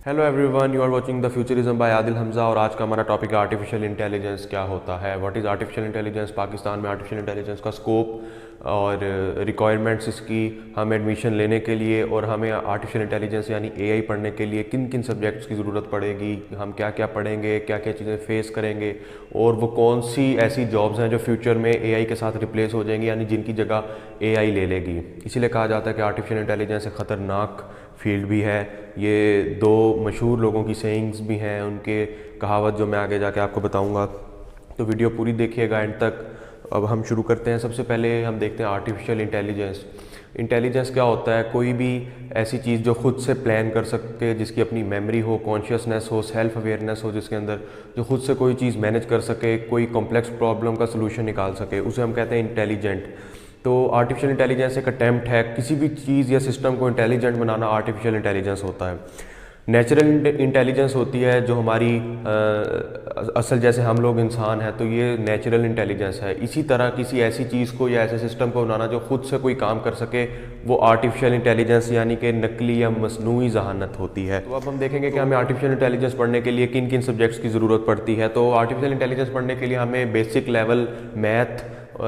Hello everyone, you are watching the futurism by Adil Hamza. और आज का हमारा टॉपिक है आर्टिफिशियल इंटेलिजेंस क्या होता है, what is artificial intelligence, Pakistan में आर्टिफिशियल इंटेलिजेंस का स्कोप और रिक्वायरमेंट्स इसकी, हम एडमिशन लेने के लिए और हमें आर्टिफिशियल इंटेलिजेंस यानी एआई पढ़ने के लिए किन किन सब्जेक्ट्स की ज़रूरत पड़ेगी, हम क्या क्या पढ़ेंगे, क्या क्या चीज़ें फेस करेंगे और वो कौन सी ऐसी जॉब्स हैं जो फ्यूचर में एआई के साथ रिप्लेस हो जाएंगी यानी जिनकी जगह एआई ले लेगी। इसीलिए कहा जाता है कि आर्टिफिशियल इंटेलिजेंस एक ख़तरनाक फील्ड भी है। ये दो मशहूर लोगों की सेइंग्स भी हैं, उनके कहावत जो मैं आगे जाके आपको बताऊंगा, तो वीडियो पूरी देखिएगा एंड तक। अब हम शुरू करते हैं। सबसे पहले हम देखते हैं आर्टिफिशियल इंटेलिजेंस। इंटेलिजेंस क्या होता है? कोई भी ऐसी चीज़ जो खुद से प्लान कर सके, जिसकी अपनी मेमोरी हो, कॉन्शियसनेस हो, सेल्फ अवेयरनेस हो, जिसके अंदर जो खुद से कोई चीज़ मैनेज कर सके, कोई कॉम्प्लेक्स प्रॉब्लम का सलूशन निकाल सके, उसे हम कहते हैं इंटेलिजेंट। तो आर्टिफिशियल इंटेलिजेंस एक अटैम्प्ट है, किसी भी चीज़ या सिस्टम को इंटेलिजेंट बनाना आर्टिफिशियल इंटेलिजेंस होता है। नेचुरल इंटेलिजेंस होती है जो हमारी असल जैसे हम लोग इंसान हैं, तो ये नेचुरल इंटेलिजेंस है। इसी तरह किसी ऐसी चीज़ को या ऐसे सिस्टम को बनाना जो खुद से कोई काम कर सके, वो आर्टिफिशियल इंटेलिजेंस यानी कि नकली या मसनूई जहानत होती है। तो अब हम देखेंगे कि हमें आर्टिफिशियल इंटेलिजेंस पढ़ने के लिए किन किन सब्जेक्ट्स की ज़रूरत पड़ती है। तो आर्टिफिशियल इंटेलिजेंस पढ़ने के लिए हमें basic level math,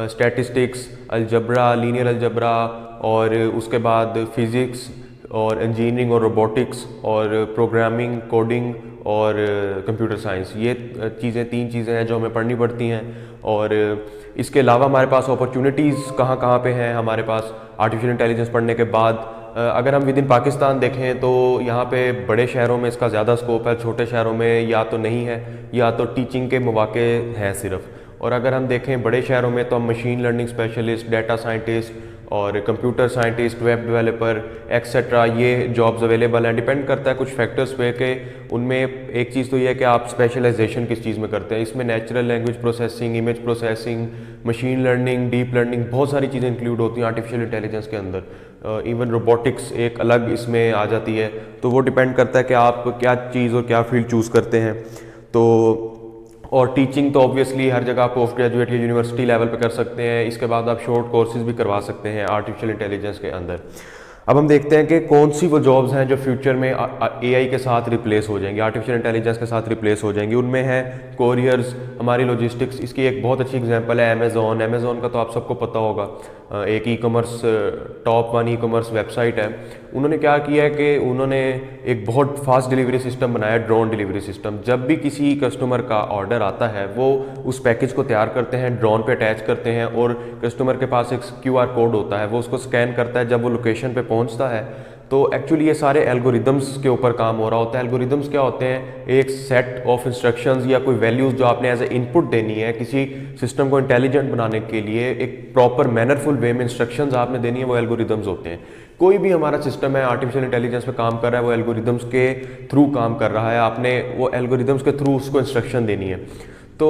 statistics, algebra, linear algebra और उसके बाद फिज़िक्स और इंजीनियरिंग और रोबोटिक्स और प्रोग्रामिंग, कोडिंग और कंप्यूटर साइंस, ये तीन चीज़ें हैं जो हमें पढ़नी पड़ती हैं। और इसके अलावा हमारे पास अपॉर्चुनिटीज़ कहाँ कहाँ पे हैं हमारे पास आर्टिफिशियल इंटेलिजेंस पढ़ने के बाद। अगर हम विद इन पाकिस्तान देखें तो यहाँ पे बड़े शहरों में इसका ज़्यादा स्कोप है, छोटे शहरों में या तो नहीं है या तो टीचिंग के मौके हैं सिर्फ। और अगर हम देखें बड़े शहरों में तो हम machine learning specialist, data scientist और computer scientist, web developer etcetera, ये जॉब्स अवेलेबल हैं। डिपेंड करता है कुछ फैक्टर्स पे कि उनमें एक चीज़ तो ये है कि आप स्पेशलाइजेशन किस चीज़ में करते हैं। इसमें natural language processing, image processing, machine learning, deep learning, बहुत सारी चीज़ें इंक्लूड होती हैं आर्टिफिशियल इंटेलिजेंस के अंदर। इवन रोबोटिक्स एक अलग इसमें आ जाती है। तो वो डिपेंड करता है कि आप क्या चीज़ और क्या फील्ड चूज़ करते हैं। तो और टीचिंग तो ऑब्वियसली हर जगह आप पोस्ट ग्रेजुएट या यूनिवर्सिटी लेवल पे कर सकते हैं। इसके बाद आप शॉर्ट कोर्सेज भी करवा सकते हैं आर्टिफिशियल इंटेलिजेंस के अंदर। अब हम देखते हैं कि कौन सी वो जॉब्स हैं जो फ्यूचर में एआई के साथ रिप्लेस हो जाएंगी, आर्टिफिशियल इंटेलिजेंस के साथ रिप्लेस हो जाएंगी। उनमें है कोरियर्स, हमारी लॉजिस्टिक्स। इसकी एक बहुत अच्छी एग्जांपल है अमेज़ॉन। अमेज़ॉन का तो आप सबको पता होगा, एक e commerce, top one e commerce website है। उन्होंने क्या किया है कि उन्होंने एक बहुत फास्ट डिलीवरी सिस्टम बनाया, ड्रोन डिलीवरी सिस्टम। जब भी किसी कस्टमर का ऑर्डर आता है, वो उस पैकेज को तैयार करते हैं, ड्रोन पे अटैच करते हैं और कस्टमर के पास एक क्यूआर कोड होता है, वो उसको स्कैन करता है। जब वो लोकेशन पे पहुंचता है तो एक्चुअली ये सारे एल्गोरिदम्स के ऊपर काम हो रहा होता है। एल्गोरिदम्स क्या होते हैं? एक सेट ऑफ इंस्ट्रक्शंस या कोई वैल्यूज़ जो आपने एज ए इनपुट देनी है किसी सिस्टम को इंटेलिजेंट बनाने के लिए, एक प्रॉपर मैनरफुल वे में इंस्ट्रक्शंस आपने देनी है, वो एल्गोरिदम्स होते हैं। कोई भी हमारा सिस्टम है आर्टिफिशियल इंटेलिजेंस पे काम कर रहा है, वो एल्गोरिदम्स के थ्रू काम कर रहा है। आपने वो एल्गोरिदम्स के थ्रू उसको इंस्ट्रक्शन देनी है। तो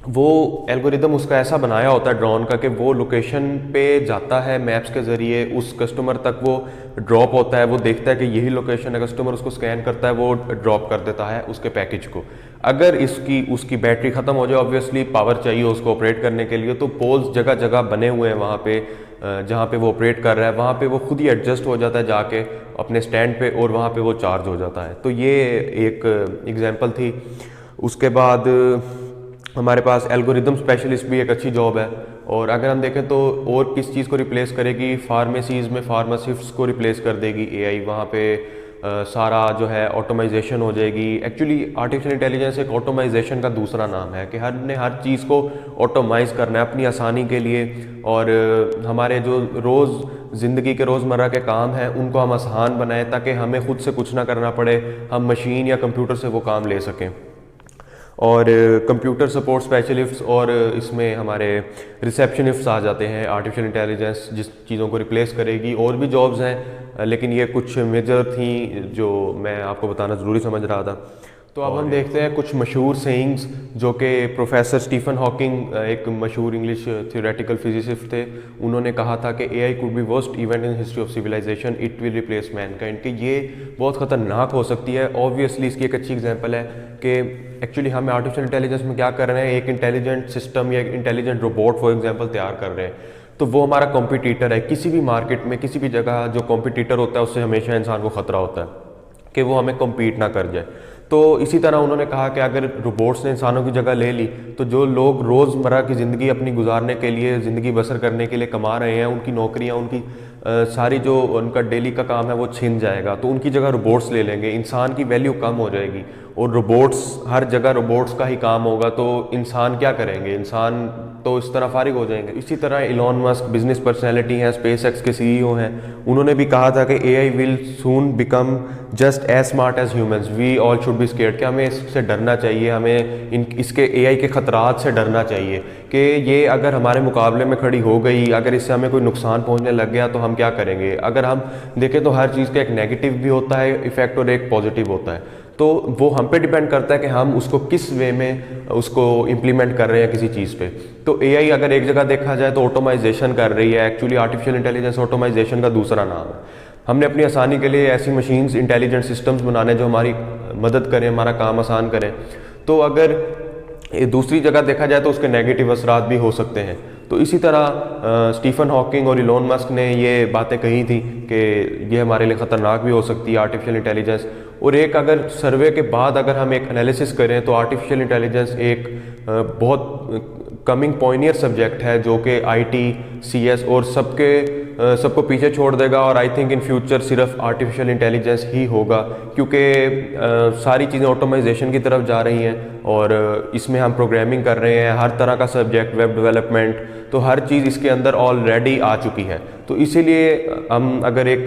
वो एल्गोरिदम उसका ऐसा बनाया होता है ड्रोन का कि वो लोकेशन पे जाता है मैप्स के ज़रिए, उस कस्टमर तक वो ड्रॉप होता है। वो देखता है कि यही लोकेशन है, कस्टमर उसको स्कैन करता है, वो ड्रॉप कर देता है उसके पैकेज को। अगर उसकी बैटरी ख़त्म हो जाए, ऑब्वियसली पावर चाहिए उसको ऑपरेट करने के लिए, तो पोल्स जगह जगह बने हुए हैं वहाँ पे जहाँ पे वो ऑपरेट कर रहा है, वहाँ पे वो खुद ही एडजस्ट हो जाता है जाके अपने स्टैंड पे और वहाँ पे वो चार्ज हो जाता है। तो ये एक एग्जांपल थी। उसके बाद हमारे पास एल्गोरिदम स्पेशलिस्ट भी एक अच्छी जॉब है। और अगर हम देखें तो और किस चीज़ को रिप्लेस करेगी? फार्मेसीज़ में फार्मासिस्ट्स को रिप्लेस कर देगी एआई। वहाँ पे सारा जो है ऑटोमाइजेशन हो जाएगी। एक्चुअली आर्टिफिशियल इंटेलिजेंस एक ऑटोमाइजेशन का दूसरा नाम है कि हमने हर चीज़ को ऑटोमाइज़ करना है अपनी आसानी के लिए। और हमारे जो रोज़ ज़िंदगी के रोज़मर्रा के काम हैं उनको हम आसान बनाएं ताकि हमें खुद से कुछ ना करना पड़े, हम मशीन या कंप्यूटर से वो काम ले सकें। और कंप्यूटर सपोर्ट स्पेशलिस्ट और इसमें हमारे रिसेप्शनिस्ट आ जाते हैं आर्टिफिशियल इंटेलिजेंस जिस चीज़ों को रिप्लेस करेगी। और भी जॉब्स हैं लेकिन ये कुछ मेजर थी जो मैं आपको बताना ज़रूरी समझ रहा था। तो अब हम देखते हैं कुछ मशहूर सेइंग्स जो कि प्रोफेसर स्टीफन हॉकिंग, एक मशहूर इंग्लिश थ्योरेटिकल फिजिसिस्ट थे, उन्होंने कहा था कि AI could be worst event in history of civilisation, it will replace mankind. कि ये बहुत ख़तरनाक हो सकती है। ऑब्वियसली इसकी एक अच्छी एग्जांपल है कि एक्चुअली हम आर्टिफिशियल इंटेलिजेंस में क्या कर रहे हैं, एक इंटेलिजेंट सिस्टम या एक इंटेलिजेंट रोबोट फॉर एग्जाम्पल तैयार कर रहे हैं। तो वो हमारा कॉम्पिटिटर है। किसी भी मार्केट में, किसी भी जगह जो कॉम्पिटिटर होता है उससे हमेशा इंसान को ख़तरा होता है। कि वो हमें कम्पीट ना कर जाए। तो इसी तरह उन्होंने कहा कि अगर रोबोट्स ने इंसानों की जगह ले ली तो जो लोग रोज़मर्रा की ज़िंदगी अपनी गुजारने के लिए, ज़िंदगी बसर करने के लिए कमा रहे हैं, उनकी नौकरियां, उनकी सारी जो उनका डेली का काम है वो छिन जाएगा। तो उनकी जगह रोबोट्स ले लेंगे, इंसान की वैल्यू कम हो जाएगी और रोबोट्स, हर जगह रोबोट्स का ही काम होगा, तो इंसान क्या करेंगे, इंसान तो इस तरह फारिग हो जाएंगे। इसी तरह इलॉन मस्क बिजनेस पर्सनैलिटी हैं, स्पेस एक्स के सीईओ हैं, उन्होंने भी कहा था कि AI will soon become just as smart as humans, we all should be scared, कि हमें इससे डरना चाहिए, हमें इसके AI के ख़तरात से डरना चाहिए कि ये अगर हमारे मुकाबले में खड़ी हो गई, अगर इससे हमें कोई नुकसान पहुंचने लग गया तो हम क्या करेंगे। अगर हम देखें तो हर चीज़ का एक नेगेटिव भी होता है इफेक्ट और एक पॉजिटिव होता है, तो वो हम पे डिपेंड करता है कि हम उसको किस वे में उसको इम्प्लीमेंट कर रहे हैं किसी चीज़ पे। तो AI अगर एक जगह देखा जाए तो ऑटोमाइजेशन कर रही है, एक्चुअली आर्टिफिशियल इंटेलिजेंस ऑटोमाइजेशन का दूसरा नाम है। हमने अपनी आसानी के लिए ऐसी मशीन्स, इंटेलिजेंट सिस्टम्स बनाने जो हमारी मदद करें, हमारा काम आसान करें। तो अगर दूसरी जगह देखा जाए तो उसके नेगेटिव असरात भी हो सकते हैं। तो इसी तरह स्टीफन हॉकिंग और इलॉन मस्क ने ये बातें कही थी कि ये हमारे लिए ख़तरनाक भी हो सकती है आर्टिफिशियल इंटेलिजेंस। और एक अगर सर्वे के बाद अगर हम एक एनालिसिस करें तो आर्टिफिशियल इंटेलिजेंस एक बहुत कमिंग पॉइनियर सब्जेक्ट है जो कि IT, CS और सबको पीछे छोड़ देगा। और आई थिंक इन फ्यूचर सिर्फ आर्टिफिशियल इंटेलिजेंस ही होगा, क्योंकि सारी चीज़ें ऑटोमाइजेशन की तरफ जा रही हैं और इसमें हम प्रोग्रामिंग कर रहे हैं, हर तरह का सब्जेक्ट, वेब डेवलपमेंट, तो हर चीज़ इसके अंदर ऑलरेडी आ चुकी है। तो इसीलिए हम अगर एक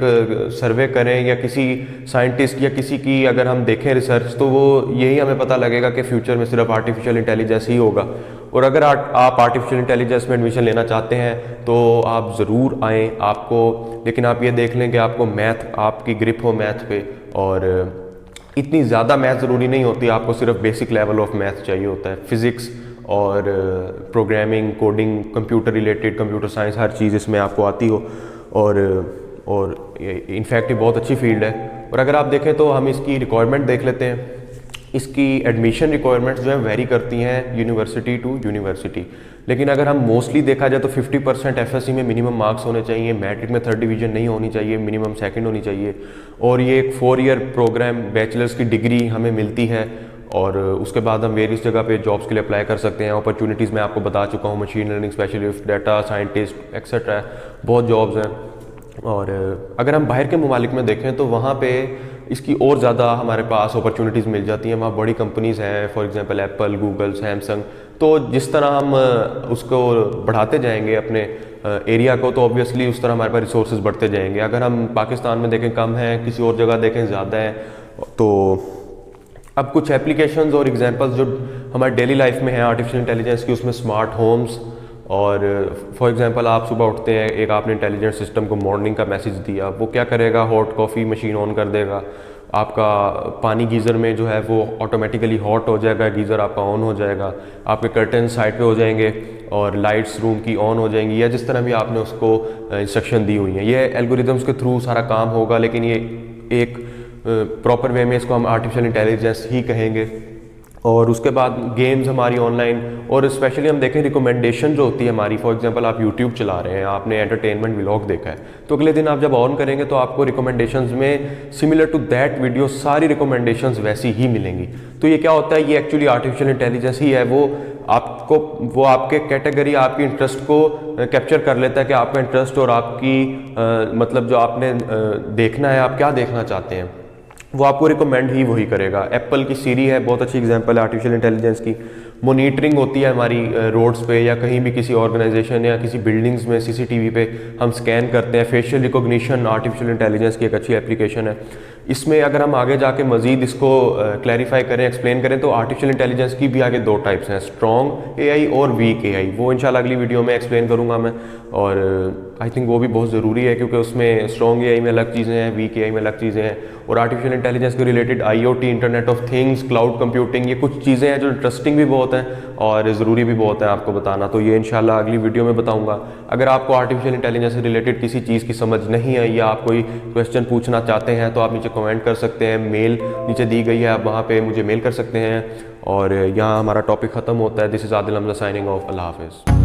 सर्वे करें या किसी साइंटिस्ट या किसी की अगर हम देखें रिसर्च, तो वो यही हमें पता लगेगा कि फ्यूचर में सिर्फ आर्टिफिशियल इंटेलिजेंस ही होगा। और अगर आप आर्टिफिशियल इंटेलिजेंस में एडमिशन लेना चाहते हैं तो आप ज़रूर आएँ, आपको, लेकिन आप ये देख लें कि आपको मैथ, आपकी ग्रिप हो मैथ पे, और इतनी ज़्यादा मैथ ज़रूरी नहीं होती, आपको सिर्फ बेसिक लेवल ऑफ मैथ चाहिए होता है। फिज़िक्स और programming, coding, computer related, computer science, हर चीज़ इसमें आपको आती हो। और इनफैक्ट ये बहुत अच्छी फील्ड है। और अगर आप देखें तो हम इसकी रिक्वायरमेंट देख लेते हैं। इसकी एडमिशन रिक्वायरमेंट्स जो है वेरी करती हैं यूनिवर्सिटी टू यूनिवर्सिटी, लेकिन अगर हम मोस्टली देखा जाए तो 50% FSC में मिनिमम मार्क्स होने चाहिए, मैट्रिक में 3rd डिवीज़न नहीं होनी चाहिए, मिनिमम 2nd होनी चाहिए। और ये एक 4 ईयर प्रोग्राम, बैचलर्स की डिग्री हमें मिलती है और उसके बाद हम वेरियस जगह पे जॉब्स के लिए अप्लाई कर सकते हैं। अपॉर्चुनिटीज़ मैं आपको बता चुका हूँ, machine learning specialist, data scientist etcetera, बहुत जॉब्स हैं। और अगर हम बाहर के ममालिक में देखें तो वहाँ पे इसकी और ज़्यादा हमारे पास अपॉर्चुनिटीज़ मिल जाती हैं। वहाँ बड़ी कंपनीज़ हैं, for example Apple, Google, Samsung. तो जिस तरह हम उसको बढ़ाते जाएंगे अपने एरिया को, तो ऑब्वियसली उस तरह हमारे पास रिसोर्सेज बढ़ते जाएंगे। अगर हम पाकिस्तान में देखें कम है, किसी और जगह देखें ज़्यादा है। तो अब कुछ एप्लीकेशंस और एग्जांपल्स जो हमारी डेली लाइफ में है आर्टिफिशियल इंटेलिजेंस की, उसमें स्मार्ट होम्स, और फॉर एग्जांपल आप सुबह उठते हैं, एक आपने इंटेलिजेंट सिस्टम को मॉर्निंग का मैसेज दिया, वो क्या करेगा, हॉट कॉफ़ी मशीन ऑन कर देगा, आपका पानी गीज़र में जो है वो ऑटोमेटिकली हॉट हो जाएगा, गीज़र आपका ऑन हो जाएगा, आपके कर्टन साइड पे हो जाएंगे और लाइट्स रूम की ऑन हो जाएंगी, या जिस तरह भी आपने उसको इंस्ट्रक्शन दी हुई है। ये एल्गोरिदम्स के थ्रू सारा काम होगा, लेकिन ये एक प्रॉपर वे में इसको हम आर्टिफिशियल इंटेलिजेंस ही कहेंगे। और उसके बाद गेम्स हमारी ऑनलाइन, और स्पेशली हम देखें रिकमेंडेशन जो होती है हमारी, फॉर एग्जांपल आप यूट्यूब चला रहे हैं, आपने एंटरटेनमेंट व्लॉग देखा है, तो अगले दिन आप जब ऑन करेंगे तो आपको रिकमेंडेशंस में सिमिलर टू दैट वीडियो सारी रिकमेंडेशंस वैसी ही मिलेंगी। तो ये क्या होता है, ये एक्चुअली आर्टिफिशियल इंटेलिजेंस ही है। वो आपके कैटेगरी, आपकी इंटरेस्ट को कैप्चर कर लेता है कि आपका इंटरेस्ट और आपकी मतलब जो आपने देखना है, आप क्या देखना चाहते हैं, वो आपको रिकमेंड ही वही करेगा। एप्पल की सीरी है, बहुत अच्छी एग्जांपल है आर्टिफिशियल इंटेलिजेंस की। मॉनिटरिंग होती है हमारी रोड्स पे या कहीं भी किसी ऑर्गेनाइजेशन या किसी बिल्डिंग्स में CCTV पे हम स्कैन करते हैं। फेशियल रिकॉग्निशन आर्टिफिशियल इंटेलिजेंस की एक अच्छी एप्लीकेशन है। इसमें अगर हम आगे जाके मज़ीद इसको क्लैरिफाई करें, एक्सप्लेन करें, तो आर्टिफिशियल इंटेलिजेंस की भी आगे 2 टाइप्स हैं, स्ट्रॉन्ग AI और वीक AI। वो इंशाल्लाह अगली वीडियो में एक्सप्लेन करूँगा मैं, और आई थिंक वो भी बहुत ज़रूरी है, क्योंकि उसमें स्ट्रॉन्ग AI में अलग चीज़ें हैं, वीक AI में अलग चीज़ें हैं, और आर्टिफिशियल इंटेलिजेंस के related IoT, internet of things, cloud computing, ये कुछ चीज़ें हैं जो इंटरेस्टिंग भी बहुत हैं और ज़रूरी भी बहुत है आपको बताना। तो ये इंशाल्लाह अगली वीडियो में बताऊँगा। अगर आपको आर्टिफिशियल इंटेलिजेंस से रिलेटेड किसी चीज़ की समझ नहीं आई या आप कोई क्वेश्चन पूछना चाहते हैं तो आप नीचे कमेंट कर सकते हैं, मेल नीचे दी गई है, आप वहाँ पे मुझे मेल कर सकते हैं। और यहाँ हमारा टॉपिक ख़त्म होता है। This is Adil Hamza signing off. Allah हाफ़िज़।